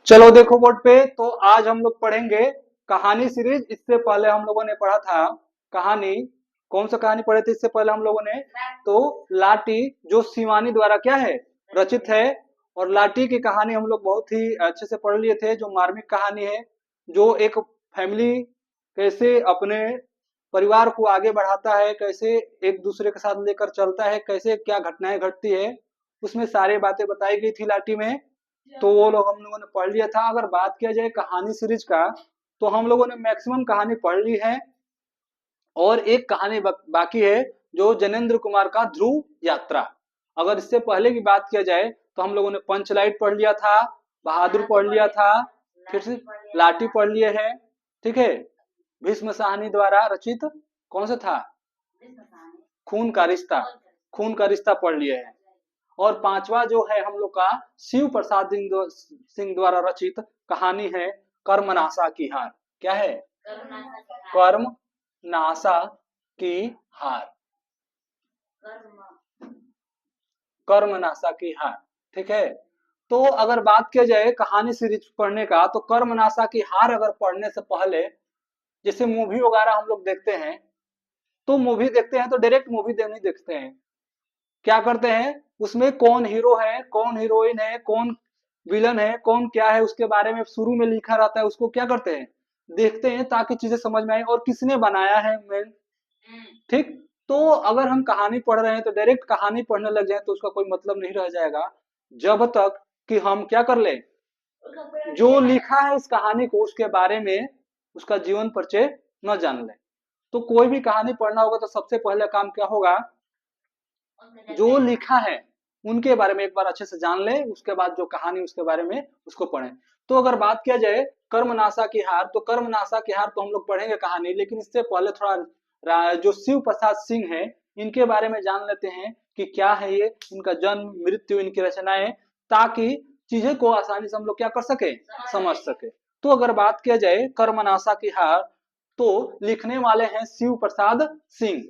चलो देखो बोर्ड पे। तो आज हम लोग पढ़ेंगे कहानी सीरीज। इससे पहले हम लोगों ने पढ़ा था कहानी। कौन सा कहानी पढ़े थे इससे पहले हम लोगों ने? तो लाटी, जो शिवानी द्वारा क्या है, रचित है। और लाटी की कहानी हम लोग बहुत ही अच्छे से पढ़ लिए थे, जो मार्मिक कहानी है, जो एक फैमिली कैसे अपने परिवार को आगे बढ़ाता है, कैसे एक दूसरे के साथ लेकर चलता है, कैसे क्या घटनाएं घटती है, उसमें सारी बातें बताई गई थी लाटी में। तो वो लोग हम लोगों ने पढ़ लिया था। अगर बात किया जाए कहानी सीरीज का, तो हम लोगों ने मैक्सिमम कहानी पढ़ ली है। और एक कहानी बाकी है, जो जनेंद्र कुमार का ध्रुव यात्रा। अगर इससे पहले की बात किया जाए तो हम लोगों ने पंचलाइट पढ़ लिया था, बहादुर पढ़ लिया था, फिर से लाठी पढ़ लिए हैं। ठीक है। भीष्म साहनी द्वारा रचित कौन सा था? खून का रिश्ता। खून का रिश्ता पढ़ लिए हैं। और पांचवा जो है हम लोग का शिव प्रसाद सिंह द्वारा रचित कहानी है कर्मनाशा की हार। क्या है? कर्म नाशा की हार। कर्मनाशा की हार। ठीक है। तो अगर बात किया जाए कहानी सीरीज पढ़ने का, तो कर्मनाशा की हार अगर पढ़ने से पहले, जैसे मूवी वगैरह हम लोग देखते हैं, तो मूवी देखते हैं तो डायरेक्ट मूवी नहीं देखते हैं। क्या करते हैं, उसमें कौन हीरो है, कौन हीरोइन है, कौन विलन है, कौन क्या है, उसके बारे में शुरू में लिखा रहता है। उसको क्या करते हैं, देखते हैं, ताकि चीजें समझ में आए और किसने बनाया है मेन। ठीक। तो अगर हम कहानी पढ़ रहे हैं तो डायरेक्ट कहानी पढ़ने लग जाए तो उसका कोई मतलब नहीं रह जाएगा, जब तक कि हम क्या कर ले, जो लिखा है इस कहानी को उसके बारे में, उसका जीवन परिचय न जान ले। तो कोई भी कहानी पढ़ना होगा तो सबसे पहले काम क्या होगा, जो लिखा है उनके बारे में एक बार अच्छे से जान ले, उसके बाद जो कहानी उसके बारे में उसको पढ़ें। तो अगर बात किया जाए कर्मनाशा की हार, तो कर्मनाशा की हार तो हम लोग पढ़ेंगे कहानी, लेकिन इससे पहले थोड़ा जो शिव प्रसाद सिंह है इनके बारे में जान लेते हैं कि क्या है ये, इनका जन्म, मृत्यु, इनकी रचनाएं, ताकि चीजें को आसानी से हम लोग क्या कर सके, समझ सके। तो अगर बात किया जाए कर्मनाशा की हार, तो लिखने वाले हैं शिव प्रसाद सिंह।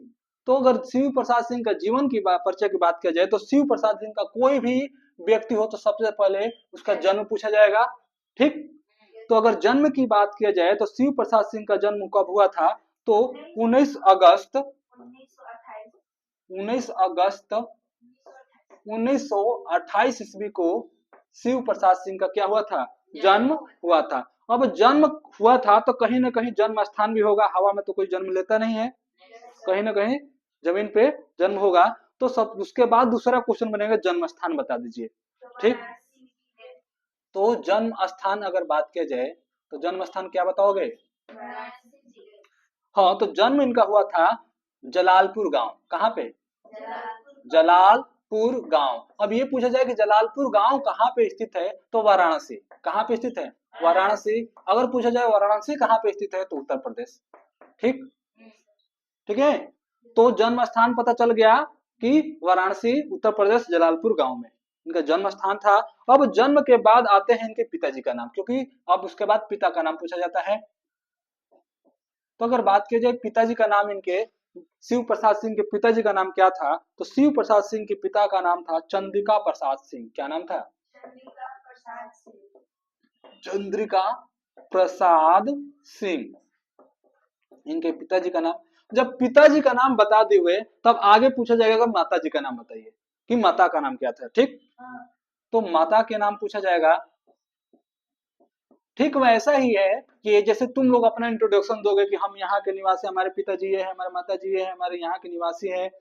तो अगर शिव प्रसाद सिंह का जीवन की परिचय की बात किया जाए, तो शिव प्रसाद सिंह का कोई भी व्यक्ति हो तो सबसे पहले उसका जन्म पूछा जाएगा। ठीक। तो अगर जन्म की बात किया जाए तो शिव प्रसाद सिंह का जन्म कब हुआ था, तो 19 अगस्त 1928 ईस्वी को शिव प्रसाद सिंह का क्या हुआ था, जन्म हुआ था। अब जन्म हुआ था तो कहीं ना कहीं जन्म स्थान भी होगा, हवा में तो कोई जन्म लेता नहीं है, कहीं ना कहीं जमीन पे जन्म होगा। तो सब उसके बाद दूसरा क्वेश्चन बनेगा, जन्म स्थान बता दीजिए। ठीक। तो जन्म स्थान अगर बात किया जाए तो जन्म स्थान क्या बताओगे? हाँ, तो जन्म इनका हुआ था जलालपुर गांव। कहाँ पे? जलालपुर गांव। अब ये पूछा जाए कि जलालपुर गांव कहाँ पे स्थित है, तो वाराणसी। कहाँ पे स्थित है? वाराणसी। अगर पूछा जाए वाराणसी कहाँ पे स्थित है, तो उत्तर प्रदेश। ठीक। ठीक है। तो जन्म स्थान पता चल गया कि वाराणसी, उत्तर प्रदेश, जलालपुर गांव में इनका जन्म स्थान था। अब जन्म के बाद आते हैं इनके पिताजी का नाम, क्योंकि अब उसके बाद पिता का नाम पूछा जाता है। तो अगर बात की जाए पिताजी का नाम, इनके शिव प्रसाद सिंह के पिताजी का नाम क्या था, तो शिव प्रसाद सिंह के पिता का नाम था चंद्रिका प्रसाद सिंह। क्या नाम था? चंद्रिका प्रसाद सिंह, इनके पिताजी का नाम। जब पिताजी का नाम बता दिए हुए, तब आगे पूछा जाएगा माता जी का नाम बताइए, कि माता का नाम क्या था। ठीक। तो माता के नाम पूछा जाएगा। ठीक वैसा ही है कि जैसे तुम लोग अपना इंट्रोडक्शन दोगे कि हम यहाँ के निवासी, हमारे पिताजी ये है, हमारे माता जी ये है, हमारे यहाँ के निवासी हैं,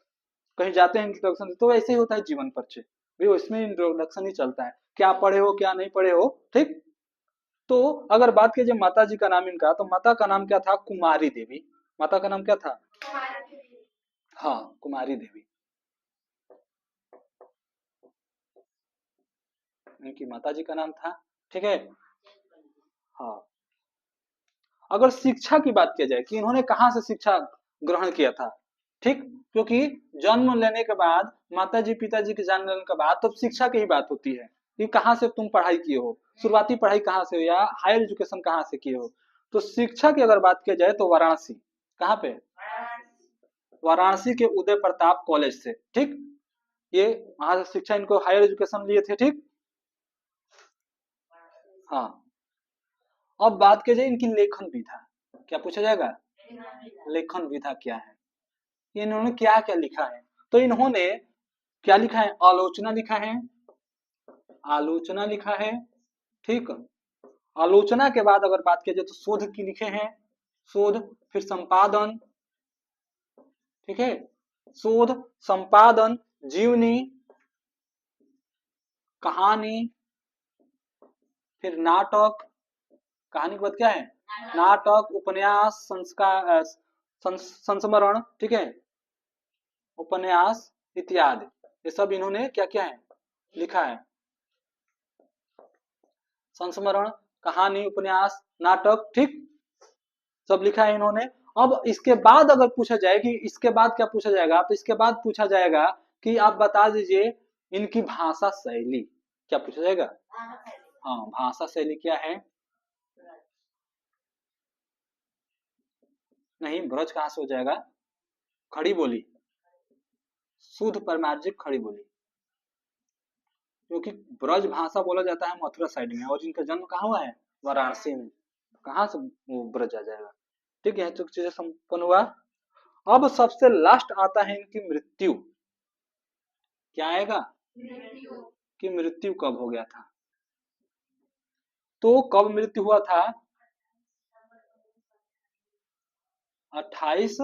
कहीं जाते हैं इंट्रोडक्शन, तो वैसे ही होता है जीवन परिचय भी, इसमें इंट्रोडक्शन ही चलता है, क्या पढ़े हो क्या नहीं पढ़े हो। ठीक। तो अगर बात कीजिए माता जी का नाम इनका, तो माता का नाम क्या था? कुमारी देवी। माता का नाम क्या था? हाँ, कुमारी देवी इनकी माता जी का नाम था। ठीक है। हाँ। अगर शिक्षा की बात किया जाए कि इन्होंने कहाँ से शिक्षा ग्रहण किया था, ठीक, क्योंकि जन्म लेने के बाद, माता जी पिताजी के जान लेने के बाद, तब शिक्षा की ही बात होती है कि कहाँ से तुम पढ़ाई किए हो, शुरुआती पढ़ाई कहाँ से हो, या हायर एजुकेशन कहाँ से किए हो। तो शिक्षा की अगर बात किया जाए तो वाराणसी। कहाँ पे? वाराणसी के उदय प्रताप कॉलेज से। ठीक। ये वहां से शिक्षा, इनको हायर एजुकेशन लिए थे। ठीक। हाँ। अब बात की जाए इनकी लेखन विधा, क्या पूछा जाएगा? लेखन विधा क्या है, इन्होंने क्या क्या लिखा है? तो इन्होंने क्या लिखा है? आलोचना लिखा है, आलोचना लिखा है, ठीक। आलोचना के बाद अगर बात की जाए तो शोध की लिखे हैं, शोध, फिर संपादन, ठीक है, शोध, संपादन, जीवनी, कहानी, फिर नाटक, कहानी के बाद क्या है? नाटक, उपन्यास, संस्कार, संस्मरण, ठीक है, उपन्यास इत्यादि, ये सब इन्होंने क्या क्या है? लिखा है। संस्मरण, कहानी, उपन्यास, नाटक, ठीक, सब लिखा है इन्होंने। अब इसके बाद अगर पूछा जाए कि इसके बाद क्या पूछा जाएगा, तो इसके बाद पूछा जाएगा कि आप बता दीजिए इनकी भाषा शैली, क्या पूछा जाएगा? हाँ, भाषा शैली क्या है? नहीं, ब्रज कहाँ से हो जाएगा? खड़ी बोली, शुद्ध परमार्जिक खड़ी बोली, क्योंकि ब्रज भाषा बोला जाता है मथुरा साइड में, और इनका जन्म कहाँ हुआ है? वाराणसी में। कहाँ से वो ब्रज आ जाएगा? ठीक है, तो चीजें संपन्न हुआ। अब सबसे लास्ट आता है इनकी मृत्यु, क्या आएगा? कि मृत्यु कब हो गया था, तो कब मृत्यु हुआ था? 28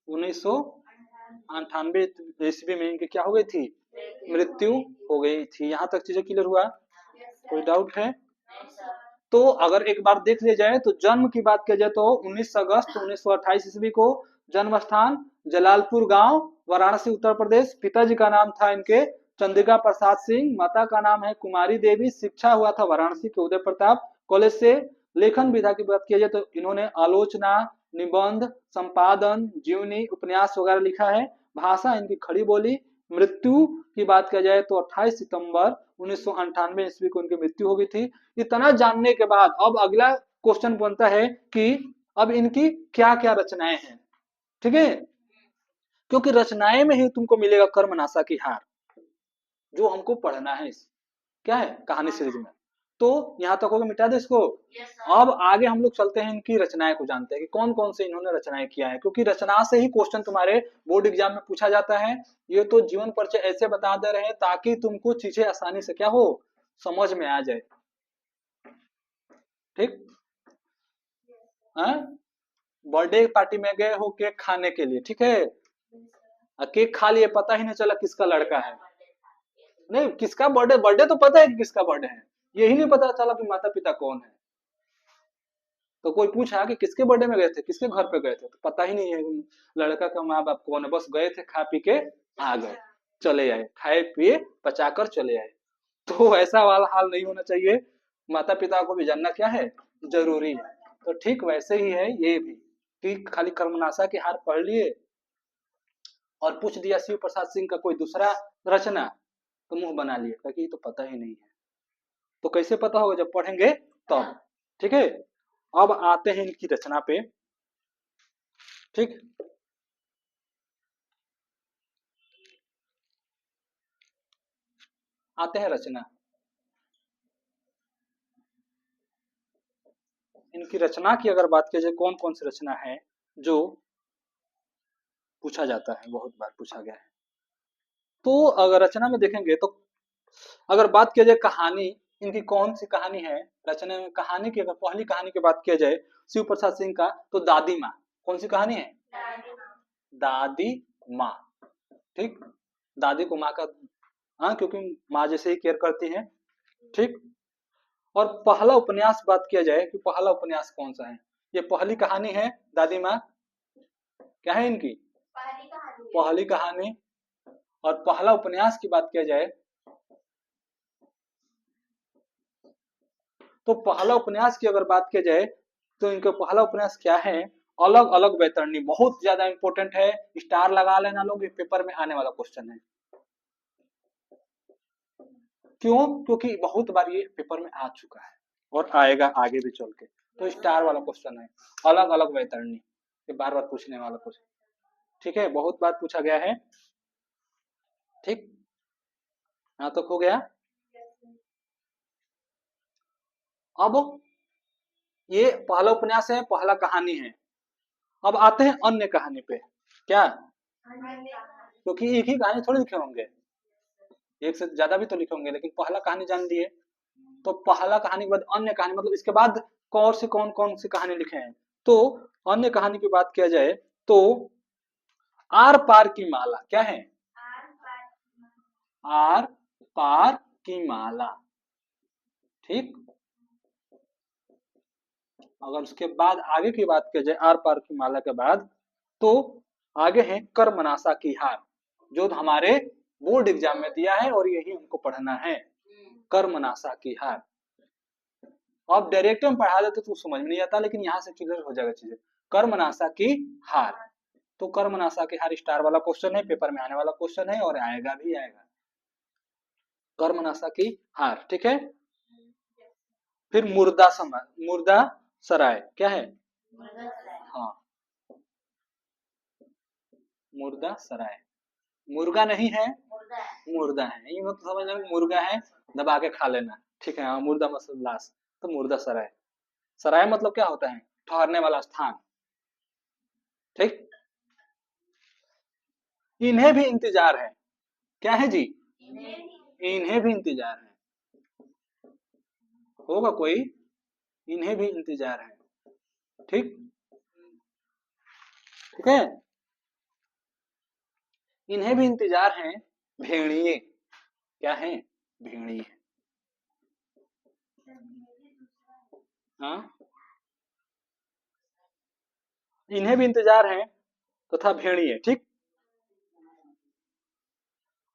1998 ईस्वी में इनकी क्या हो गई थी? मृत्यु हो गई थी। यहाँ तक चीजें क्लियर हुआ? कोई डाउट है? तो अगर एक बार देख लिया जाए तो जन्म की बात की जाए तो 19 अगस्त 1928 ईस्वी को, जन्म स्थान जलालपुर गांव, वाराणसी उत्तर प्रदेश। पिताजी का नाम था इनके चंद्रिका प्रसाद सिंह, माता का नाम है कुमारी देवी। शिक्षा हुआ था वाराणसी के उदय प्रताप कॉलेज से। लेखन विधा की बात की जाए तो इन्होंने आलोचना, निबंध, संपादन, जीवनी, उपन्यास वगैरह लिखा है। भाषा इनकी खड़ी बोली। मृत्यु की बात की जाए तो 28 सितंबर 1998 ईस्वी को इनकी मृत्यु हो गई थी। इतना जानने के बाद अब अगला क्वेश्चन बनता है कि अब इनकी क्या क्या रचनाएं हैं, ठीक है, क्योंकि रचनाएं में ही तुमको मिलेगा कर्मनाशा की हार, जो हमको पढ़ना है। क्या है? कहानी सीरीज में। तो यहाँ तक होगा, मिटा दे इसको। अब आगे हम लोग चलते हैं, इनकी रचनाएं को जानते हैं कि कौन कौन से इन्होंने रचनाएं किया है, क्योंकि रचना से ही क्वेश्चन तुम्हारे बोर्ड एग्जाम में पूछा जाता है। ये तो जीवन परिचय ऐसे बता दे रहे हैं ताकि तुमको चीजें आसानी से क्या हो, समझ में आ जाए, ठीक है। बर्थडे पार्टी में गए हो केक खाने के लिए, ठीक है, केक खा लिए, पता ही नहीं चला किसका लड़का है। नहीं, किसका बर्थडे, बर्थडे तो पता है कि किसका बर्थडे है, यही नहीं पता चला कि माता पिता कौन है। तो कोई पूछा कि किसके बर्थडे में गए थे, किसके घर पे गए थे, तो पता ही नहीं है लड़का का माँ बाप कौन है, बस गए थे, खा पी के आ गए, चले आए, खाए पिए पचाकर चले आए। तो ऐसा वाला हाल नहीं होना चाहिए, माता पिता को भी जानना क्या है, जरूरी है। तो ठीक वैसे ही है ये भी, कि खाली कर्मनाशा के हार पढ़ लिए और पूछ दिया शिव प्रसाद सिंह का कोई दूसरा रचना, तो मुंह बना लिए, क्योंकि ये तो पता ही नहीं है। तो कैसे पता होगा, जब पढ़ेंगे तब, ठीक है। अब आते हैं इनकी रचना पे, ठीक। आते हैं रचना, इनकी रचना की अगर बात की जाए कौन कौन सी रचना है जो पूछा जाता है, बहुत बार पूछा गया है। तो अगर रचना में देखेंगे तो अगर बात किया जाए कहानी, इनकी कौन सी कहानी है रचना में? कहानी की अगर पहली कहानी की बात किया जाए शिव प्रसाद सिंह का, तो दादी माँ। कौन सी कहानी है? दादी माँ, ठीक। दादी को माँ का, हाँ, क्योंकि माँ जैसे ही केयर करती है, ठीक। और पहला उपन्यास बात किया जाए कि पहला उपन्यास कौन सा है, ये पहली कहानी है दादी माँ, क्या है इनकी? पहली कहानी। और पहला उपन्यास की बात किया जाए तो पहला उपन्यास की अगर बात की जाए तो इनका पहला उपन्यास क्या है? अलग अलग बैतरणी, बहुत ज्यादा इंपॉर्टेंट है, स्टार लगा लेना लोग, ये पेपर में आने वाला क्वेश्चन है। क्यों? क्योंकि बहुत बार ये पेपर में आ चुका है और आएगा आगे भी चल के, तो स्टार वाला क्वेश्चन है, अलग अलग बैतरणी, ये बार बार पूछने वाला क्वेश्चन, ठीक है, बहुत बार पूछा गया है, ठीक। यहाँ तक हो गया। अब ये पहला उपन्यास है, पहला कहानी है। अब आते हैं अन्य कहानी पे। क्या? क्योंकि एक ही कहानी थोड़ी लिखे होंगे, एक से ज्यादा भी तो लिखे होंगे, लेकिन पहला कहानी जान दिए तो पहला कहानी के बाद अन्य कहानी, मतलब इसके बाद कौन से कौन कौन सी कहानी लिखे हैं। तो अन्य कहानी की बात किया जाए तो आर पार की माला। क्या है? आर पार की माला। ठीक। अगर उसके बाद आगे की बात की जाए आर पार की माला के बाद, तो आगे है कर्मनाशा की हार, जो हमारे बोर्ड एग्जाम में दिया है और यही हमको पढ़ना है, कर्मनाशा की हार। अब डायरेक्ट में पढ़ा देते तो समझ में नहीं आता, लेकिन यहाँ से क्लियर हो जाएगा चीजें। कर्मनाशा की हार, तो कर्मनाशा की हार स्टार वाला क्वेश्चन है, पेपर में आने वाला क्वेश्चन है और आएगा भी आएगा। कर्मनाशा की हार, ठीक है। फिर मुर्दा समय, मुर्दा सराय। क्या है? हाँ, मुर्दा सराय। मुर्गा नहीं है, मुर्दा है। ये मत समझना मुर्गा है दबा के खा लेना, ठीक है। हाँ, मुर्दा मतलब लाश, तो मुर्दा सराय। सराय मतलब क्या होता है? ठहरने वाला स्थान। ठीक। इन्हें भी इंतजार है। क्या है जी? इन्हें भी इंतजार है। होगा कोई? इन्हें भी इंतजार है। ठीक। ठीक है। इन्हें भी इंतजार है भेड़िए। क्या है? भेड़िए। हाँ, इन्हें भी इंतजार है तथा भेड़िए। ठीक।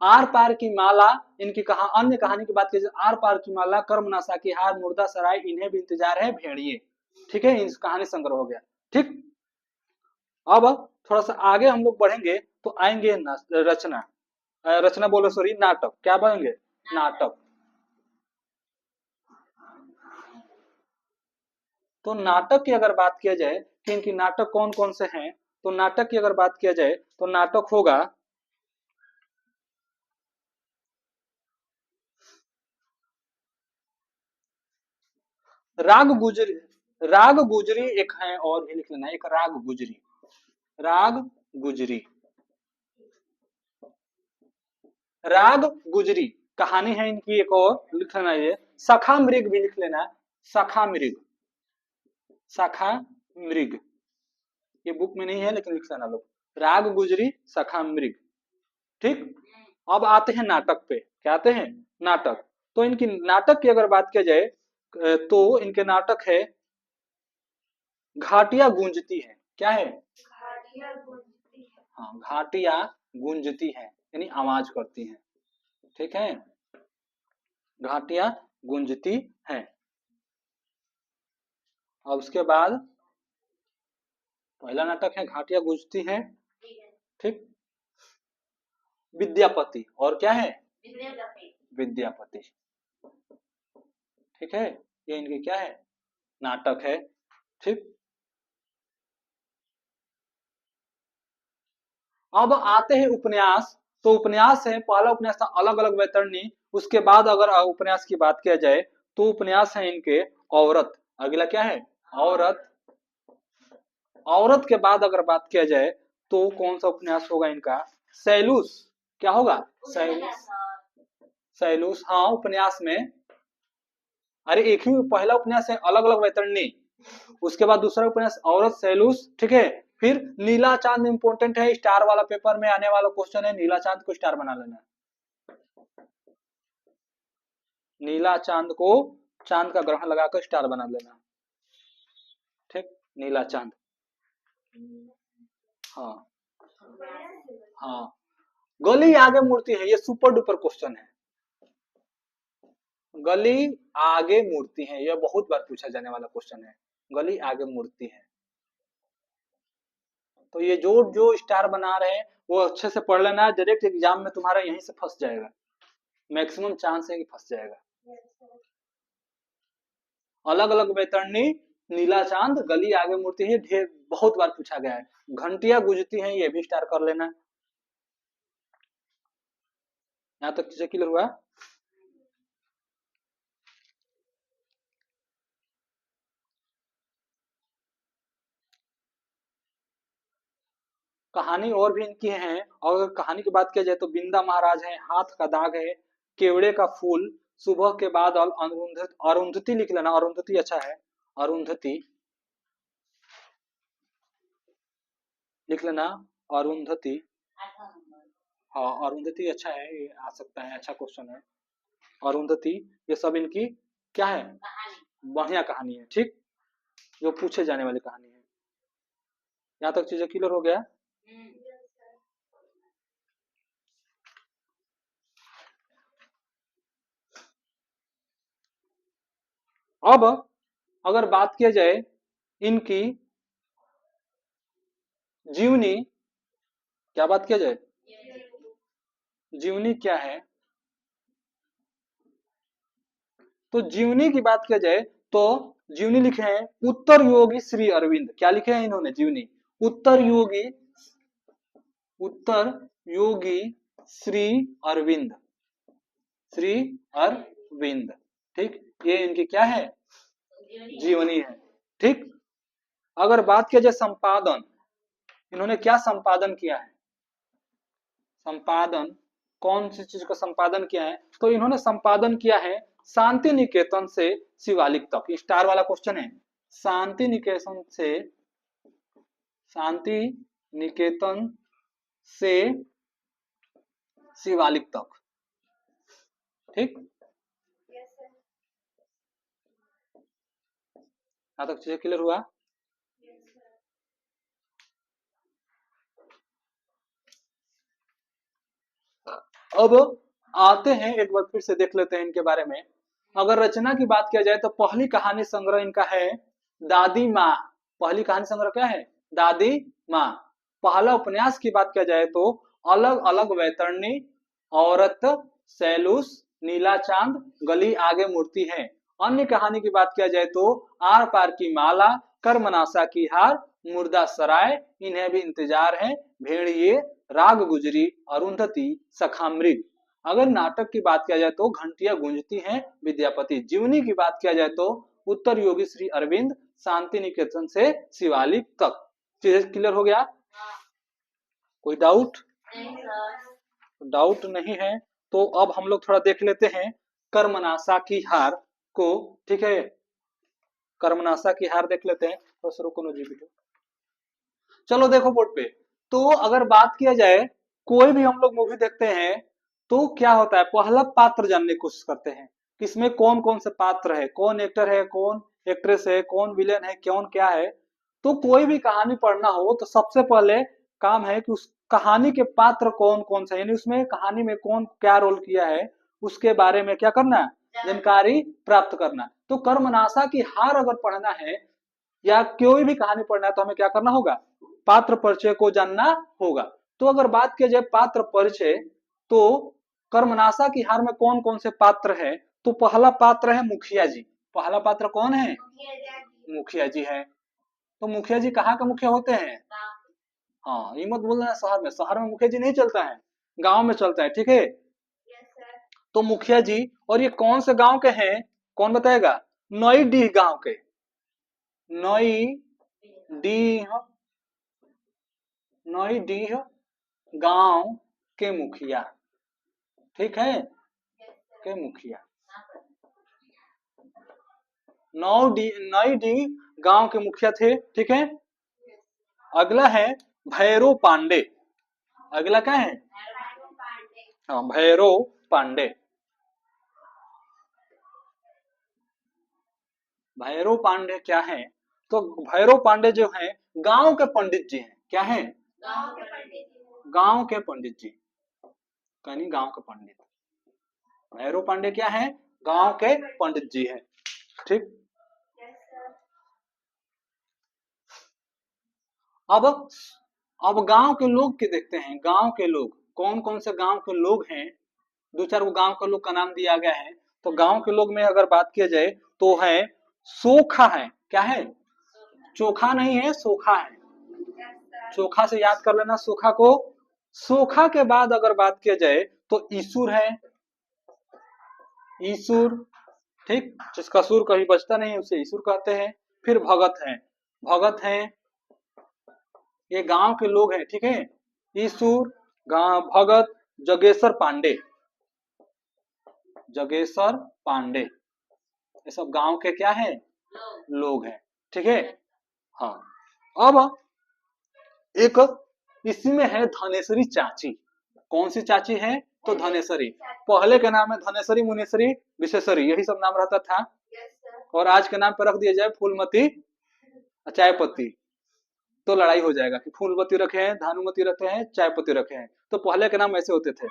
आर पार की माला, इनकी कहा अन्य कहानी की बात की जाए, आर पार की माला, कर्मनाशा की हार, मुर्दा सराय, इन्हें भी इंतजार है भेड़िए। ठीक है, इस कहानी संग्रह हो गया। ठीक। अब थोड़ा सा आगे हम लोग बढ़ेंगे तो आएंगे रचना, रचना बोलो सॉरी, नाटक। क्या बनेंगे? नाटक। तो नाटक की अगर बात किया जाए कि इनकी नाटक कौन कौन से हैं, तो नाटक की अगर बात किया जाए तो नाटक होगा राग गुजरी। राग गुजरी एक है, और भी लिख लेना, एक राग गुजरी। राग गुजरी, राग गुजरी कहानी है इनकी एक, और लिख लेना ये सखा मृग भी लिख लेना। सखा मृग, सखा मृग, ये बुक में नहीं है लेकिन लिख लेना लोग। राग गुजरी, सखा मृग। ठीक। अब आते हैं नाटक पे। क्या आते हैं? नाटक। तो इनकी नाटक की अगर बात किया जाए तो इनके नाटक है घाटियां गूंजती है। क्या है? हाँ, घाटियां गूंजती है यानी आवाज करती है। ठीक है, घाटियां गूंजती है। और उसके बाद पहला नाटक है घाटियां गूंजती हैं। ठीक। विद्यापति, और क्या है? विद्यापति। ठीक है, ये इनके क्या है? नाटक है। ठीक। अब आते हैं उपन्यास। तो उपन्यास है, पहला उपन्यास था अलग अलग वैतरणी। उसके बाद अगर उपन्यास की बात किया जाए तो उपन्यास है इनके औरत। अगला क्या है? औरत। औरत के बाद अगर बात किया जाए तो कौन सा उपन्यास होगा इनका? सैलूस। क्या होगा? सैलूस। सैलूस, हाँ उपन्यास में। अरे एक ही पहला उपन्यास है अलग अलग वैतरणी, उसके बाद दूसरा उपन्यास औरत, सैलूस। ठीक है। फिर नीला चांद इंपॉर्टेंट है, स्टार वाला पेपर में आने वाला क्वेश्चन है, नीला चांद को स्टार बना लेना। नीला चांद को चांद का ग्रहण लगाकर स्टार बना लेना। ठीक। नीला चांद। हाँ। हाँ, गली आगे मूर्ति है, ये सुपर डुपर क्वेश्चन है। गली आगे मूर्ति है, यह बहुत बार पूछा जाने वाला क्वेश्चन है। गली आगे मूर्ति है। तो ये जो जो स्टार बना रहे हैं वो अच्छे से पढ़ लेना, डायरेक्ट एग्जाम में तुम्हारा यहीं से फंस जाएगा, मैक्सिमम चांस है कि फंस जाएगा। अलग अलग वैतरणी, नीला चांद, गली आगे मूर्ति है, ढेर बहुत बार पूछा गया है। घंटियां गुजती हैं, ये भी स्टार कर लेना। यहाँ तक चीजें क्लियर हुआ? कहानी और भी इनकी है। और अगर कहानी की बात किया जाए तो बिंदा महाराज है, हाथ का दाग है, केवड़े का फूल, सुबह के बाद, और अरुंधति लिख लेना, अरुंधति अच्छा है, अरुंधति लिख लेना, अरुंधति। हाँ अरुंधति अच्छा है, ये आ सकता है, अच्छा क्वेश्चन है अरुंधति। ये सब इनकी क्या है, बढ़िया कहानी है, ठीक, जो पूछे जाने वाली कहानी है। यहाँ तक चीजें क्लियर हो गया। अब अगर बात किया जाए इनकी जीवनी, क्या बात किया जाए, जीवनी क्या है, तो जीवनी की बात किया जाए तो जीवनी लिखे हैं उत्तर योगी श्री अरविंद। क्या लिखे हैं इन्होंने जीवनी, उत्तर योगी, उत्तर योगी श्री अरविंद, श्री अरविंद, ठीक, ये इनकी क्या है, जीवनी है, ठीक। अगर बात किया जाए संपादन, इन्होंने क्या संपादन किया है, संपादन कौन सी चीज का संपादन किया है, तो इन्होंने संपादन किया है शांति निकेतन से शिवालिक तक। स्टार वाला क्वेश्चन है, शांति निकेतन से, शांति निकेतन से शिवालिक तक, ठीक। यहां तक चीजें क्लियर हुआ। अब आते हैं एक बार फिर से देख लेते हैं इनके बारे में। अगर रचना की बात किया जाए तो पहली कहानी संग्रह इनका है दादी माँ। पहली कहानी संग्रह क्या है, दादी माँ। पहला उपन्यास की बात किया जाए तो अलग अलग वैतरणी, औरत, सैलूस, नीला चांद, गली आगे मूर्ति है। अन्य कहानी की बात किया जाए तो आर पार की माला, कर्मनाशा की हार, मुर्दा सराय, इन्हें भी इंतजार है, भेड़िए, राग गुजरी, अरुंधति, सखामृग। अगर नाटक की बात किया जाए तो घंटियां गूंजती हैं, विद्यापति। जीवनी की बात किया जाए तो उत्तर योगी श्री अरविंद, शांति निकेतन से शिवालिक तक। चीजें क्लियर हो गया, कोई डाउट, डाउट नहीं है। तो अब हम लोग थोड़ा देख लेते हैं कर्मनाशा की हार को, ठीक है, कर्मनाशा की हार देख लेते हैं। तो शुरू करो जी वीडियो, चलो देखो बोर्ड पे। तो अगर बात किया जाए कोई भी हम लोग मूवी देखते हैं तो क्या होता है, पहला पात्र जानने की कोशिश करते हैं, किसमें कौन कौन से पात्र है, कौन एक्टर है, कौन एक्ट्रेस है, कौन विलेन है, कौन क्या है। तो कोई भी कहानी पढ़ना हो तो सबसे पहले काम है कि उस कहानी के पात्र कौन कौन से, यानी उसमें कहानी में कौन क्या रोल किया है उसके बारे में क्या करना, जानकारी प्राप्त करना। तो कर्मनाशा की हार अगर पढ़ना है या कोई भी कहानी पढ़ना है तो हमें क्या करना होगा, पात्र परिचय को जानना होगा। तो अगर बात की जाए पात्र परिचय, तो कर्मनाशा की हार में कौन कौन से पात्र है, तो पहला पात्र है मुखिया जी। पहला पात्र कौन है, मुखिया जी है। तो मुखिया जी कहाँ के मुखिया होते हैं, हाँ ये मत बोलना शहर में, शहर में मुखिया जी नहीं चलता है, गांव में चलता है, ठीक है। तो मुखिया जी, और ये कौन से गांव के हैं, कौन बताएगा, नई डीह गांव के, नई डीह, नई डीह गांव के मुखिया, ठीक है, के मुखिया, नई डीह गांव के मुखिया थे, ठीक है। अगला है भैरव पांडे, अगला क्या है, हाँ भैरव पांडे। भैरव पांडे क्या है, तो भैरव पांडे जो है गांव के पंडित जी हैं, क्या है, गांव के पंडित जी, कहीं गांव के पंडित। भैरव पांडे क्या है, गांव के पंडित जी हैं, ठीक। अब गांव के लोग के देखते हैं, गांव के लोग कौन कौन से गांव के लोग हैं, दो चार वो गांव के लोग का नाम दिया गया है। तो गांव के लोग में अगर बात किया जाए तो है सोखा है, क्या है, चोखा नहीं है, सोखा है, चोखा से याद कर लेना सोखा को। सोखा के बाद अगर बात किया जाए तो ईसुर है, ईसुर, ठीक, जिसका सुर कभी बचता नहीं उसे ईसुर कहते हैं। फिर भगत है, भगत है, ये गांव के लोग हैं, ठीक है। ईसूर, गांव भगत, जगेश्वर पांडे, जगेश्वर पांडे, ये सब गांव के क्या है, लोग हैं, ठीक है। हाँ, अब एक इसी में है धनेश्वरी चाची। कौन सी चाची है, तो धनेश्वरी। पहले के नाम है धनेश्वरी, मुनेश्वरी, विशेश्वरी, यही सब नाम रहता था। और आज के नाम पर रख दिया जाए फूलमती, चायपत्ती, तो लड़ाई हो जाएगा कि फूलमती रखे हैं, धानुमती रखे हैं, चायपत्ती रखे हैं। तो पहले के नाम ऐसे होते थे,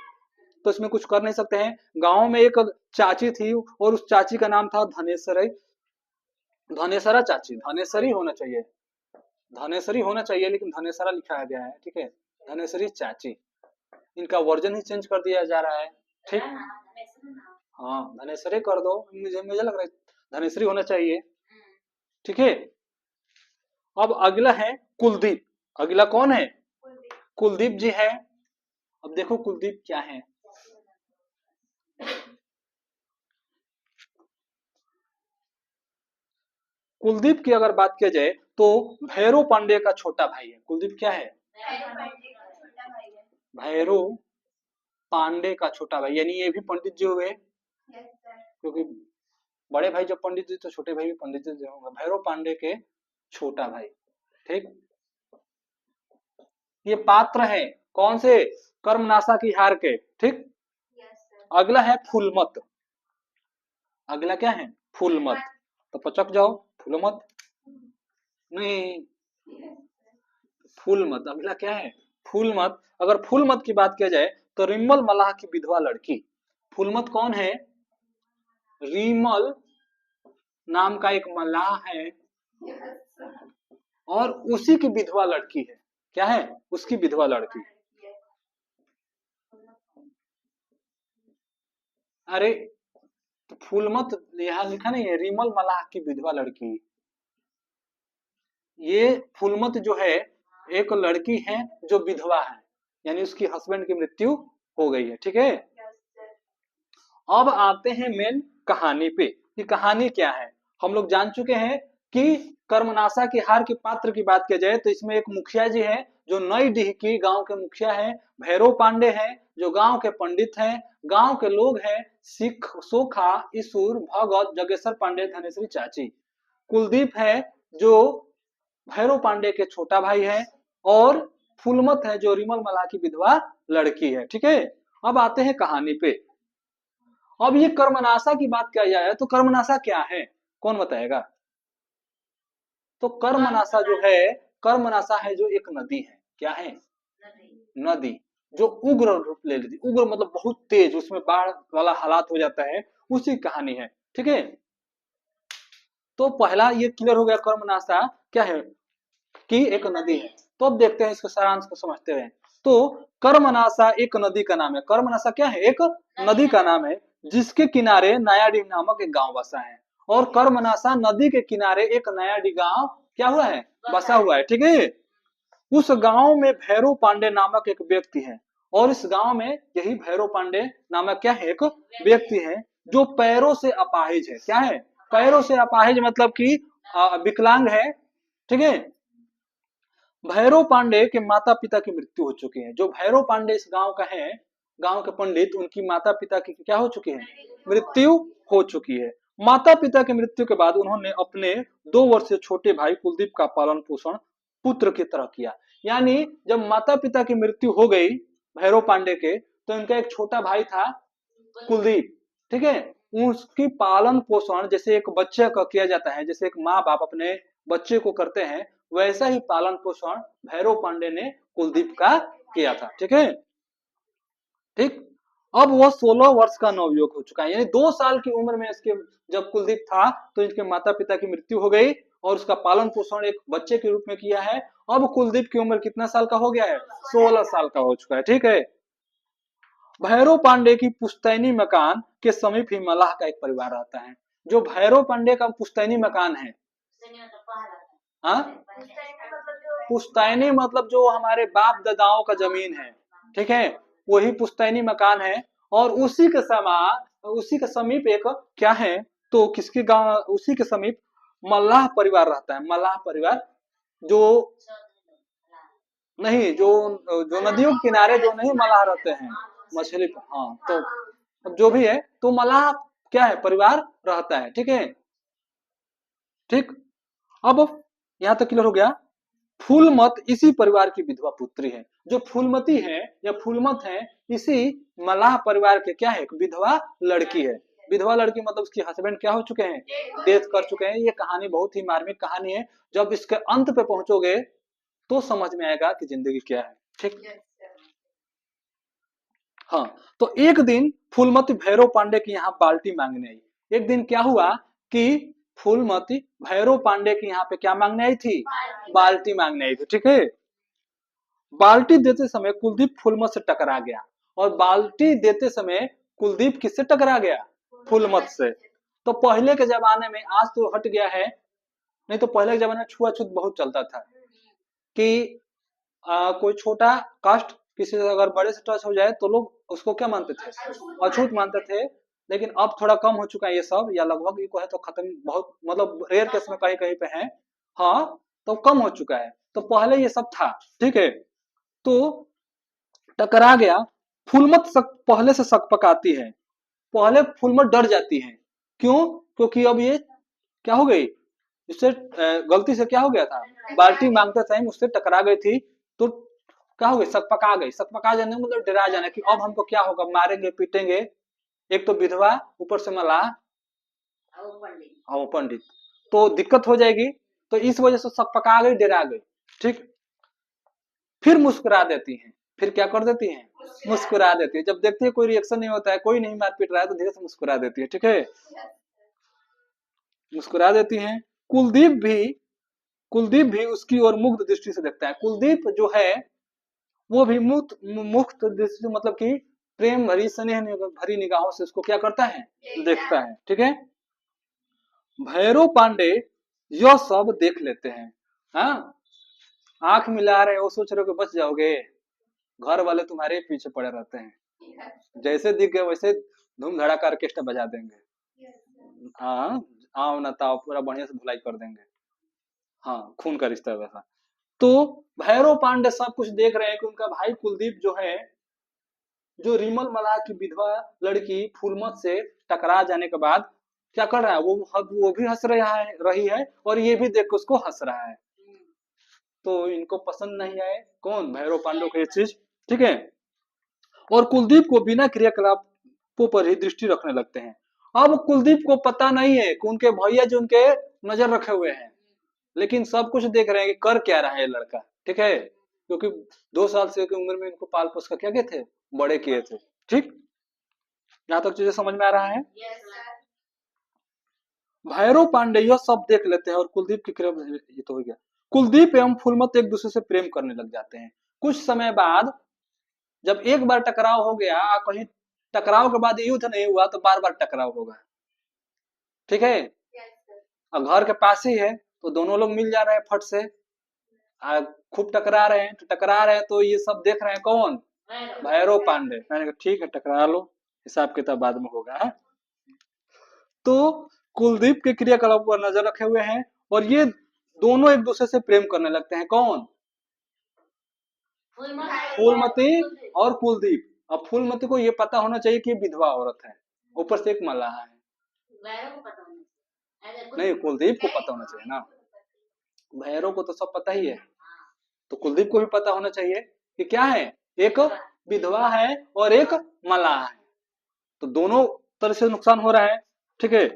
तो इसमें कुछ कर नहीं सकते हैं। गांव में एक चाची थी और उस चाची का नाम था धनेश्वरी, धनेश्वरा चाची। धनेश्वरी होना चाहिए, धनेश्वरी होना चाहिए, लेकिन धनेश्वरा लिखा गया है, ठीक है। धनेश्वरी चाची, इनका वर्जन ही चेंज कर दिया जा रहा है, ठीक। हाँ, धनेश्वरी कर दो, मुझे लग रहा है धनेश्वरी होना चाहिए, ठीक है। अब अगला है कुलदीप। अगला कौन है, कुलदीप जी है। अब देखो कुलदीप क्या है। कुलदीप की अगर बात किया जाए तो भैरव पांडे का छोटा भाई है। कुलदीप क्या है, भैरव पांडे का छोटा भाई, यानी ये भी पंडित जी हुए, क्योंकि बड़े भाई जब पंडित जी तो छोटे भाई भी पंडित जी होंगे। भैरव पांडे के छोटा भाई, ठीक। ये पात्र है कौन से, कर्मनाशा की हार के, ठीक। अगला है फूलमत। अगला क्या है, फूलमत। तो पचक जाओ, फूलमत नहीं, फूलमत। अगला क्या है, फूलमत। अगर फूलमत की बात किया जाए तो रिमल मलाह की विधवा लड़की। फूलमत कौन है, रिमल नाम का एक मलाह है और उसी की विधवा लड़की है। क्या है, उसकी विधवा लड़की। अरे तो फूलमत यहाँ लिखा नहीं है, रिमल मलाह की विधवा लड़की। ये फूलमत जो है एक लड़की है जो विधवा है, यानी उसकी हस्बैंड की मृत्यु हो गई है, ठीक है। अब आते हैं मेन कहानी पे कि कहानी क्या है। हम लोग जान चुके हैं कि कर्मनाशा की हार की पात्र की बात की जाए तो इसमें एक मुखिया जी है जो नई डीह की गांव के मुखिया है। भैरव पांडे हैं जो गांव के पंडित हैं। गांव के लोग हैं सिख, सोखा, ईसूर, भगत, जगेश्वर पांडे, धनेश्वरी चाची। कुलदीप है जो भैरव पांडे के छोटा भाई है और फूलमत है जो रिमल मलाह की विधवा लड़की है, ठीक है। अब आते हैं कहानी पे। अब ये कर्मनाशा की बात किया जाए तो कर्मनाशा क्या है, कौन बताएगा। तो कर्मनाशा जो है, कर्मनाशा है जो एक नदी है। क्या है, नदी जो उग्र रूप ले लेती। उग्र मतलब बहुत तेज, उसमें बाढ़ वाला हालात हो जाता है, उसी कहानी है, ठीक है। तो पहला ये क्लियर हो गया, कर्मनाशा क्या है कि एक नदी है। तो अब देखते हैं इसके सारांश को समझते हुए। तो कर्मनाशा एक नदी का नाम है। कर्मनाशा क्या है, एक नदी का नाम है जिसके किनारे नयाडीह नामक एक गांव बसा है। और कर्मनाशा नदी के किनारे एक नयाडीह गांव क्या हुआ है, बसा हुआ है, ठीक है। उस गांव में भैरव पांडे नामक एक व्यक्ति है और इस गांव में यही भैरव पांडे नामक क्या है, एक व्यक्ति है जो पैरों से अपाहिज है। क्या है, पैरों से अपाहिज मतलब कि विकलांग है, ठीक है। भैरव पांडे के माता पिता की मृत्यु हो चुकी है। जो भैरव पांडे इस गांव का है, गांव के पंडित, उनकी माता पिता की क्या हो चुकी है, मृत्यु हो चुकी है। माता पिता की मृत्यु के बाद उन्होंने अपने 2 वर्षीय छोटे भाई कुलदीप का पालन पोषण पुत्र की तरह किया। यानी जब माता पिता की मृत्यु हो गई भैरव पांडे के, तो इनका एक छोटा भाई था कुलदीप, ठीक है। उसकी पालन पोषण जैसे एक बच्चे का किया जाता है, जैसे एक माँ बाप अपने बच्चे को करते हैं, वैसा ही पालन पोषण भैरव पांडे ने कुलदीप का किया था, ठीक है। ठीक। अब वह 16 वर्ष का नवयुवक हो चुका है, यानी 2 साल की उम्र में इसके जब कुलदीप था तो इसके माता पिता की मृत्यु हो गई और उसका पालन पोषण एक बच्चे के रूप में किया है। अब कुलदीप की उम्र कितना साल का हो गया है, 16 साल का हो चुका है, ठीक है। भैरव पांडे की पुश्तैनी मकान के समीप ही मलाह का एक परिवार रहता है। जो भैरव पांडे का पुश्तैनी मकान है, हाँ, पुश्तैनी मतलब जो हमारे बाप दादाओं का जमीन है, ठीक है, वही पुश्तैनी मकान है। और उसी के समीप एक क्या है, तो किसके गांव, उसी के समीप मल्लाह परिवार रहता है। मल्लाह परिवार जो नहीं, जो जो नदियों के किनारे जो नहीं मलाह रहते हैं, मछली, हाँ, तो अब जो भी है, तो मलाह क्या है, परिवार रहता है, ठीक है, ठीक। अब यहाँ तक क्लियर हो गया। फूलमत इसी परिवार की विधवा पुत्री है। जो फूलमती है या फूलमत है, इसी मलाह परिवार के क्या है, एक विधवा लड़की है। विधवा लड़की मतलब उसके हस्बैंड क्या हो चुके हैं, डेथ कर चुके हैं। ये कहानी बहुत ही मार्मिक कहानी है। जब इसके अंत पे पहुंचोगे तो समझ में आएगा कि जिंदगी क्या है, ठीक। हाँ, तो एक दिन फूलमती भैरव पांडे की यहाँ बाल्टी मांगने आई। एक दिन क्या हुआ कि फूलमती भैरव पांडे की यहाँ पे क्या मांगने आई थी, बाल्टी मांगने आई थी, ठीक है। बाल्टी देते समय कुलदीप फूलमत से टकरा गया। और बाल्टी देते समय कुलदीप किससे टकरा गया, फूलमत से। तो पहले के जमाने में, आज तो हट गया है, नहीं तो पहले के जमाने में छुआछूत बहुत चलता था कि कोई छोटा कास्ट किसी से अगर बड़े से टच हो जाए तो लोग उसको क्या मानते थे, अछूत मानते थे। लेकिन अब थोड़ा कम हो चुका है ये सब, या लगभग ये है तो खत्म, बहुत मतलब रेयर केस में कहीं कहीं पे है। हाँ, तो कम हो चुका है। तो पहले ये सब था, ठीक है। तो टकरा गया। फूलमत शक पहले से शक पकाती है। पहले फूलमत डर जाती है। क्यों, क्योंकि अब ये क्या हो गई, इससे गलती से क्या हो गया था, बाल्टी मांगते टाइम उससे टकरा गई थी। तो क्या हो गई, शक पका गई। शक पका जाने मतलब डरा जाना कि अब हमको क्या होगा, मारेंगे पीटेंगे। एक तो विधवा, ऊपर से मलाह, हाँ वो पंडित, तो दिक्कत हो जाएगी। तो इस वजह से शक पका गई, डरा गई, ठीक। फिर मुस्कुरा देती हैं। फिर क्या कर देती हैं, मुस्कुरा देती है। जब देखती है कोई रिएक्शन नहीं होता है, कोई नहीं मार पीट रहा है, तो धीरे से मुस्कुरा देती है, ठीक है, मुस्कुरा देती हैं। कुलदीप भी उसकी ओर मुग्ध दृष्टि से देखता है। कुलदीप जो है वो भी मुक्त दृष्टि से, मतलब कि प्रेम भरी स्नेह भरी निगाहों से उसको क्या करता है, देखता है, ठीक है। भैरव पांडे यह सब देख लेते हैं। हाँ, आंख मिला रहे हो, सोच रहे हो कि बच जाओगे, घर वाले तुम्हारे पीछे पड़े रहते हैं। जैसे दिख गए वैसे धूम धड़ाका ऑर्केस्ट्रा बजा देंगे। हाँ, आओ ना ताओ पूरा बढ़िया से धुलाई कर देंगे। हाँ, खून का रिश्ता है वैसा। तो भैरव पांडे सब कुछ देख रहे हैं कि उनका भाई कुलदीप जो है, जो रिमल मलाह की विधवा लड़की फूलमत से टकरा जाने के बाद क्या कर रहा है, वो भी हंस रहा है, रही है, और ये भी देख के उसको हंस रहा है। तो इनको पसंद नहीं आए, कौन, भैरव पांडव को ये चीज, ठीक है। और कुलदीप को बिना क्रियाकलापों पर ही दृष्टि रखने लगते हैं। अब कुलदीप को पता नहीं है कि उनके भैया जो उनके नजर रखे हुए हैं, लेकिन सब कुछ देख रहे हैं कि कर क्या रहा है ये लड़का, ठीक है, क्योंकि 2 साल से की उम्र में इनको पाल पोस कर क्या किए थे, बड़े किए थे, ठीक। यहाँ तक चीजें समझ में आ रहा है। भैरव पांडे यह सब देख लेते हैं और कुलदीप की क्रिया, ये तो हो गया। कुलदीप एवं फूलमत एक दूसरे से प्रेम करने लग जाते हैं। कुछ समय बाद, जब एक बार टकराव हो गया, कहीं टकराव के बाद युद्ध नहीं हुआ, तो बार बार टकराव होगा, ठीक है। और घर के पास ही है, तो दोनों लोग मिल जा रहे हैं फट से। खूब टकरा रहे हैं, तो टकरा रहे हैं, तो ये सब देख रहे हैं, कौन, भैरव पांडे। मैंने कहा ठीक है, टकरा लो, हिसाब किताब बाद में होगा, है? तो कुलदीप के क्रियाकलाप पर नजर रखे हुए हैं, और ये दोनों एक दूसरे से प्रेम करने लगते हैं, कौन, फूलमती और कुलदीप। अब फूलमती को ये पता होना चाहिए कि ये विधवा औरत है, ऊपर से एक मल्लाह है। नहीं, कुलदीप को पता होना चाहिए ना, भैरव को तो सब पता ही है, तो कुलदीप को भी पता होना चाहिए कि क्या है, एक विधवा है और एक मल्लाह है, तो दोनों तरह से नुकसान हो रहा है, ठीक है।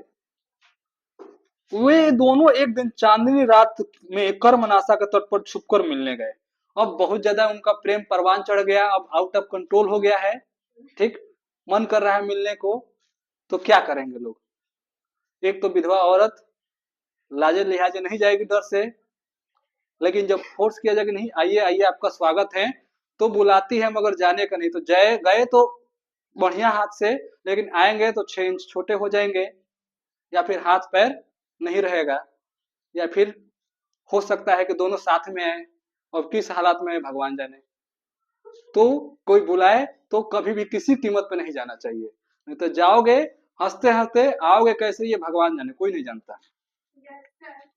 वे दोनों एक दिन चांदनी रात में कर्मनाशा के तट पर छुपकर मिलने गए। अब बहुत ज्यादा उनका प्रेम परवान चढ़ गया, अब आउट ऑफ कंट्रोल हो गया है, ठीक। मन कर रहा है मिलने को, तो क्या करेंगे लोग। एक तो विधवा औरत लाजे लिहाजे नहीं जाएगी डर से, लेकिन जब फोर्स किया जाए कि नहीं आइए आइए आपका स्वागत है, तो बुलाती है, मगर जाने का नहीं। तो जय गए तो बढ़िया हाथ से, लेकिन आएंगे तो 6 इंच छोटे हो जाएंगे, या फिर हाथ पैर नहीं रहेगा, या फिर हो सकता है कि दोनों साथ में आए, और किस हालात में भगवान जाने। तो कोई बुलाए तो कभी भी किसी कीमत पे नहीं जाना चाहिए, नहीं तो जाओगे हंसते हंसते, आओगे कैसे ये भगवान जाने, कोई नहीं जानता,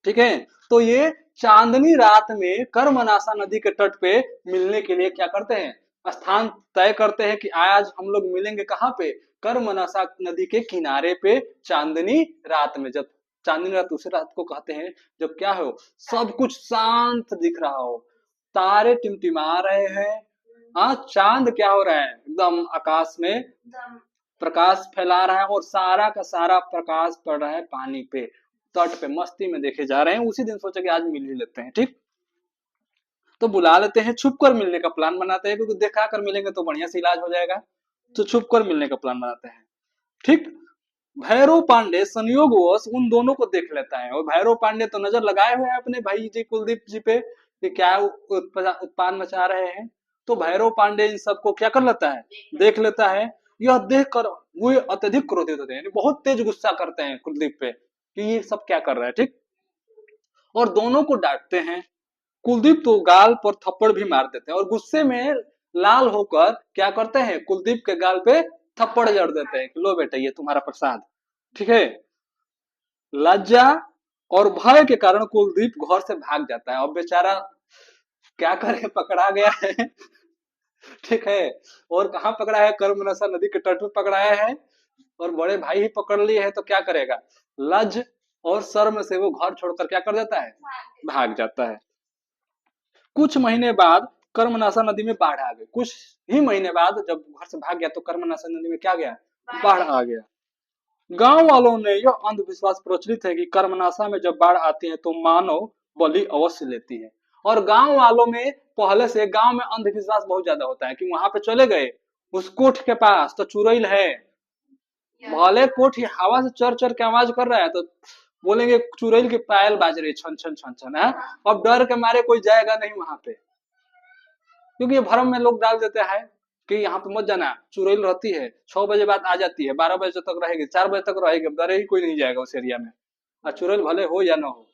ठीक है। तो ये चांदनी रात में कर्मनासा नदी के तट पे मिलने के लिए क्या करते हैं, स्थान तय करते हैं कि आज हम लोग मिलेंगे कहाँ पे, कर्मनासा नदी के किनारे पे चांदनी रात में। जब चांदनी रात उसी रात को कहते हैं जब क्या हो, सब कुछ शांत दिख रहा हो, तारे टिमटिमा रहे हैं, हाँ चांद क्या हो रहा है एकदम आकाश में प्रकाश फैला रहा है और सारा का सारा प्रकाश पड़ रहा है पानी पे, तट पे मस्ती में देखे जा रहे हैं। उसी दिन सोचा कि आज मिल ही लेते हैं, ठीक। तो बुला लेते हैं, छुप कर मिलने का प्लान बनाते हैं, क्योंकि दिखा कर मिलेंगे तो बढ़िया से इलाज हो जाएगा। तो छुप कर मिलने का प्लान बनाते हैं, ठीक। भैरव पांडे संयोगवश उन दोनों को देख लेता है, और भैरव पांडे तो नजर लगाए हुए हैं अपने भाई जी कुलदीप जी पे कि क्या उत्पाद मचा रहे हैं। तो भैरव पांडे इन सबको क्या कर लेता है, देख लेता है। यह देख कर वो अत्यधिक क्रोधित होते हैं, यानी बहुत तेज गुस्सा करते हैं कुलदीप पे कि ये सब क्या कर रहा है, ठीक। और दोनों को डांटते हैं। कुलदीप तो गाल पर थप्पड़ भी मार देते हैं, और गुस्से में लाल होकर क्या करते हैं, कुलदीप के गाल पे थप्पड़ जड़ देते हैं कि लो बेटा ये तुम्हारा प्रसाद, ठीक है। लज्जा और भय के कारण कुलदीप घर से भाग जाता है। अब बेचारा क्या करे, पकड़ा गया है ठीक है। और कहाँ पकड़ा है, कर्मनसा नदी के तट पे पकड़ाया है, और बड़े भाई ही पकड़ लिए है, तो क्या करेगा, लज और शर्म से वो घर छोड़कर क्या कर देता है, भाग जाता है। कुछ महीने बाद कर्मनासा नदी में बाढ़ आ गई। कुछ ही महीने बाद जब घर से भाग गया तो कर्मनासा नदी में क्या गया, बाढ़ आ गया। गांव वालों ने यह अंधविश्वास प्रचलित है कि कर्मनासा में जब बाढ़ आती है तो मानव बलि अवश्य लेती है। और गांव वालों में पहले से गांव में अंधविश्वास बहुत ज्यादा होता है कि वहां पे चले गए उस कोठ के पास तो चुड़ैल है, भले कोठ हवा से चर चर के आवाज कर रहा है तो बोलेंगे चुड़ैल की पायल बाज रही छन छन छन छन है। अब डर के मारे कोई जाएगा नहीं वहां पे, क्योंकि ये भ्रम में लोग डाल देते हैं कि यहाँ पे मत जाना, चुड़ैल रहती है 6 बजे बाद आ जाती है, 12 बजे तक रहेगी, 4 बजे तक रहेगी, डरे ही कोई नहीं जाएगा उस एरिया में, और चुड़ैल भले हो या ना हो।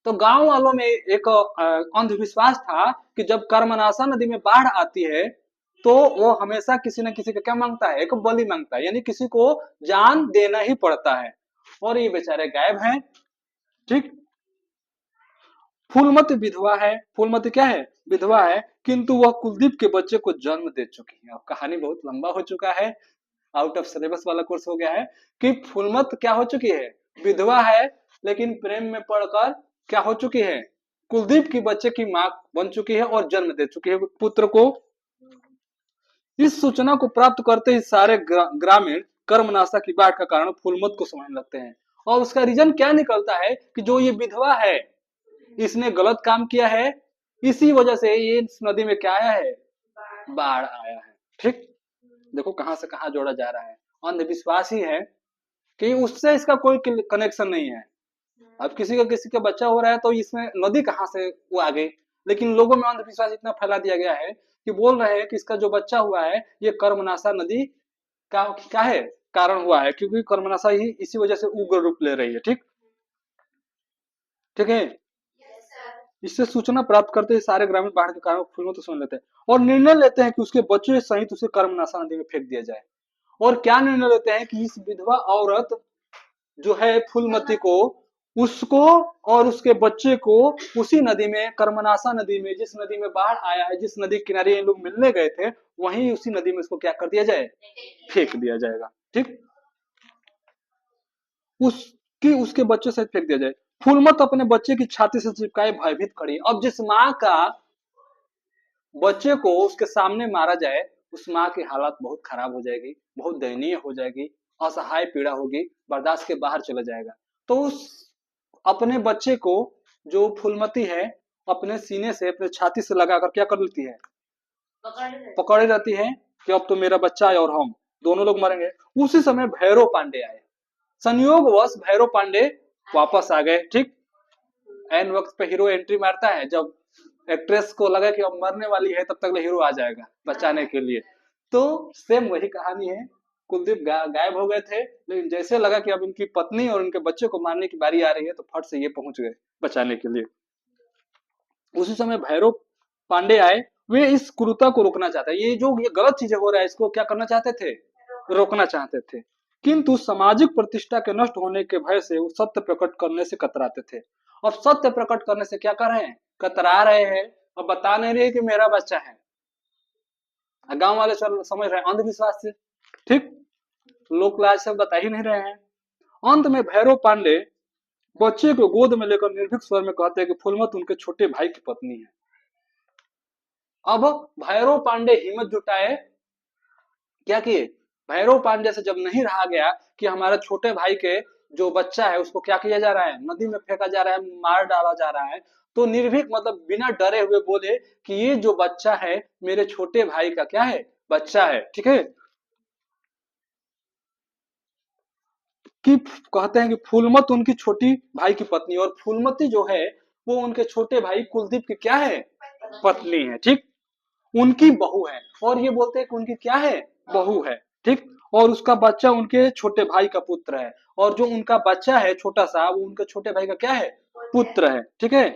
तो गांव वालों में एक अंधविश्वास था कि जब कर्मनासा नदी में बाढ़ आती है तो वो हमेशा किसी न किसी का क्या मांगता है, एक बलि मांगता है, यानी किसी को जान देना ही पड़ता है। और ये बेचारे गायब हैं, ठीक। फूलमती विधवा है, फूलमती क्या है, विधवा है, किंतु वह कुलदीप के बच्चे को जन्म दे चुकी है। अब कहानी बहुत लंबा हो चुका है, आउट ऑफ सिलेबस वाला कोर्स हो गया है कि फूलमत क्या हो चुकी है, विधवा है, लेकिन प्रेम में पड़कर क्या हो चुकी है, कुलदीप की बच्चे की मां बन चुकी है और जन्म दे चुकी है पुत्र को। इस सूचना को प्राप्त करते ही सारे ग्रामीण कर्मनाशा की बाढ़ का कारण फूलमत को समझने लगते हैं, और उसका रीजन क्या निकलता है कि जो ये विधवा है इसने गलत काम किया है, इसी वजह से ये इस नदी में क्या आया है, बाढ़ आया है, ठीक। देखो कहां से कहां जोड़ा जा रहा है, अंधविश्वास ही है कि उससे इसका कोई कनेक्शन नहीं है। अब किसी का बच्चा हो रहा है तो इसमें नदी कहां से वो आ गई, लेकिन लोगों में अंधविश्वास इतना फैला दिया गया है कि बोल रहे हैं कि इसका जो बच्चा हुआ है ये कर्मनाशा नदी का क्या है, कारण हुआ है, क्योंकि कर्मनाशा ही इसी वजह से उग्र रूप ले रही है, ठीक। ठीक है। इससे सूचना प्राप्त करते ही सारे ग्रामीण बाढ़ के कारण फूलों तो सुन लेते हैं और निर्णय लेते हैं कि उसके बच्चे सहित उसे कर्मनाशा नदी में फेंक दिया जाए। और क्या निर्णय लेते हैं कि इस विधवा औरत जो है फूलमती को, उसको और उसके बच्चे को उसी नदी में, कर्मनाशा नदी में, जिस नदी में बाढ़ आया है, जिस नदी के किनारे ये लोग मिलने गए थे, वहीं उसी नदी में उसको क्या कर दिया जाए, फेंक दिया जाएगा, ठीक। उसके बच्चे से फेंक दिया जाए। फूलमत अपने बच्चे की छाती से चिपकाए भयभीत खड़ी। अब जिस माँ का बच्चे को उसके सामने मारा जाए, उस माँ की हालत बहुत खराब हो जाएगी, बहुत दयनीय हो जाएगी, असहाय पीड़ा होगी, बर्दाश्त के बाहर चला जाएगा। तो उस अपने बच्चे को जो फूलमती है अपने सीने से, अपने छाती से लगाकर क्या कर लेती है, पकड़े रहती है कि अब तो मेरा बच्चा है और हम दोनों लोग मरेंगे। उसी समय भैरव पांडे आए, संयोगवश भैरव पांडे वापस आ गए, ठीक। एन वक्त पे हीरो एंट्री मारता है, जब एक्ट्रेस को लगा कि अब मरने वाली है तब तक हीरो आ जाएगा बचाने के लिए। तो सेम वही कहानी है, कुलदीप गायब हो गए थे, लेकिन जैसे लगा कि अब इनकी पत्नी और इनके बच्चे को मारने की बारी आ रही है तो फट से ये पहुंच गए बचाने के लिए। उसी समय भैरव पांडे आए, वे इस क्रूरता को रोकना चाहते हैं, ये जो ये गलत चीजें हो रहा है इसको क्या करना चाहते थे, रोकना चाहते थे। किंतु सामाजिक प्रतिष्ठा के नष्ट होने के भय से वो सत्य प्रकट करने से कतराते थे। अब सत्य प्रकट करने से क्या कर रहे हैं, कतरा रहे हैं और बता नहीं रहे कि मेरा बच्चा है। गांव वाले समझ रहे हैं अंधविश्वास से, ठीक, लोक लाज से बता ही नहीं रहे हैं। अंत में भैरव पांडे बच्चे को गोद में लेकर निर्भीक स्वर में कहते हैं कि फूलमत उनके छोटे भाई की पत्नी है। अब भैरव पांडे हिम्मत जुटाए, क्या किए, भैरव पांडे से जब नहीं रहा गया कि हमारे छोटे भाई के जो बच्चा है उसको क्या किया जा रहा है, नदी में फेंका जा रहा है, मार डाला जा रहा है, तो निर्भीक मतलब बिना डरे हुए बोले कि ये जो बच्चा है मेरे छोटे भाई का क्या है, बच्चा है, ठीक है। कि कहते हैं कि फूलमत उनकी छोटी भाई की पत्नी, और फूलमती जो है वो उनके छोटे भाई कुलदीप की क्या है, पत्नी है, ठीक, उनकी बहू है। और ये बोलते हैं कि उनकी क्या है, बहू है, ठीक। और उसका बच्चा उनके छोटे भाई का पुत्र है, और जो उनका बच्चा है छोटा सा वो उनके छोटे भाई का क्या है, पुत्र है, ठीक है।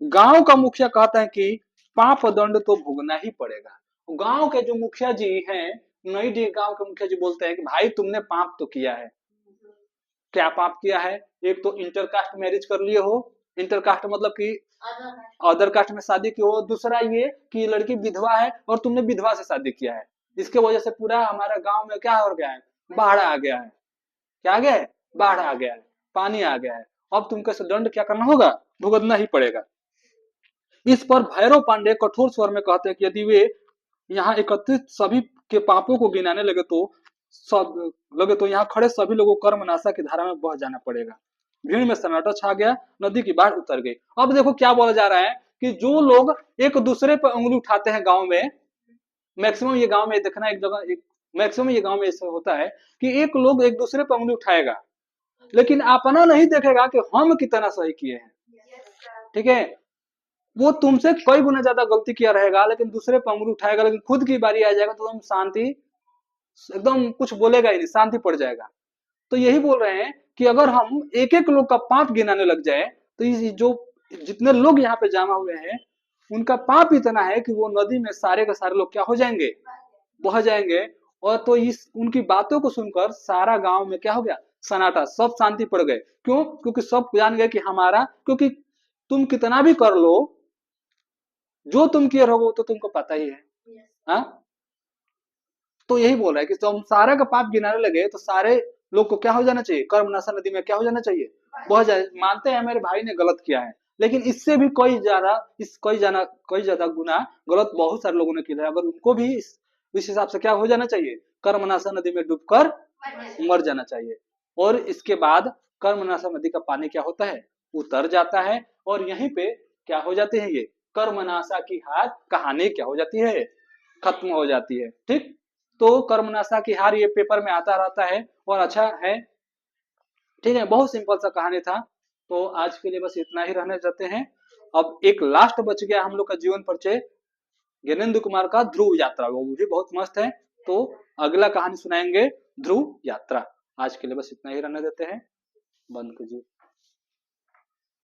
गांव का मुखिया कहता है कि पाप दंड तो भोगना ही पड़ेगा। गांव के जो मुखिया जी हैं, नई डी गांव के मुखिया जी बोलते हैं कि भाई तुमने पाप तो किया है। क्या पाप किया है, एक तो इंटरकास्ट मैरिज कर लिए हो, इंटरकास्ट मतलब कि अदर कास्ट में शादी की हो, दूसरा ये कि लड़की विधवा है और तुमने विधवा से शादी किया है, इसके वजह से पूरा हमारा गांव में क्या हो गया है, बाढ़ आ गया है, क्या आ गया है, बाढ़ आ गया है, पानी आ गया है। अब तुमको इसे दंड क्या करना होगा, भुगतना ही पड़ेगा। इस पर भैरव पांडे कठोर स्वर में कहते हैं कि यदि वे यहाँ एकत्रित सभी के पापों को गिनाने लगे तो यहाँ खड़े सभी लोगों को कर्मनाशा की धारा में बह जाना पड़ेगा। भीड़ में सन्नाटा छा गया, नदी की बाढ़ उतर गई। अब देखो क्या बोला जा रहा है कि जो लोग एक दूसरे पर उंगली उठाते हैं गांव में, मैक्सिमम ये गांव में देखना एक जगह, एक मैक्सिमम ये गांव में ऐसा होता है कि एक लोग एक दूसरे पर उंगली उठाएगा लेकिन अपना नहीं देखेगा कि हम कितना सही किए हैं, ठीक है। वो तुमसे कई गुना ज्यादा गलती किया रहेगा लेकिन दूसरे पर उंगली उठाएगा, लेकिन खुद की बारी आ जाएगा तो तुम शांति, एकदम कुछ बोलेगा ही नहीं, शांति पड़ जाएगा। तो यही बोल रहे हैं कि अगर हम एक एक लोग का पाप गिनाने लग जाए तो ये जो जितने लोग यहाँ पे जमा हुए हैं उनका पाप इतना है कि वो नदी में सारे के सारे लोग क्या हो जाएंगे, बह जाएंगे। और तो इस उनकी बातों को सुनकर सारा गांव में क्या हो गया, सन्नाटा, सब शांति पड़ गए। क्यों, क्योंकि सब जान गए कि हमारा, क्योंकि तुम कितना भी कर लो, जो तुम किए रहोगे वो तो तुमको पता ही है, हाँ। तो यही बोल रहा है कि जब हम सारे का पाप गिनाने लगे तो सारे लोग को क्या हो जाना चाहिए, कर्मनाशा नदी में क्या हो जाना चाहिए, बह जाए। मानते हैं मेरे भाई ने गलत किया है, लेकिन इससे भी कई ज्यादा गुना गलत बहुत सारे लोगों ने किया है। अगर उनको भी इस हिसाब से क्या हो जाना चाहिए, कर्मनाशा नदी में डूबकर मर जाना चाहिए। और इसके बाद कर्मनाशा नदी का पानी क्या होता है, उतर जाता है। और यहीं पे क्या हो जाती है, ये कर्मनाशा की हार कहानी क्या हो जाती है, खत्म हो जाती है, ठीक। तो कर्मनाशा की हार ये पेपर में आता रहता है और अच्छा है, ठीक है। बहुत सिंपल सा कहानी था। तो आज के लिए बस इतना ही रहने देते हैं। अब एक लास्ट बच गया हम लोग का जीवन परिचय, ज्ञानेंद्र कुमार का ध्रुव यात्रा, वो भी बहुत मस्त है। तो अगला कहानी सुनाएंगे ध्रुव यात्रा। आज के लिए बस इतना ही रहने देते हैं, बंद कीजिए।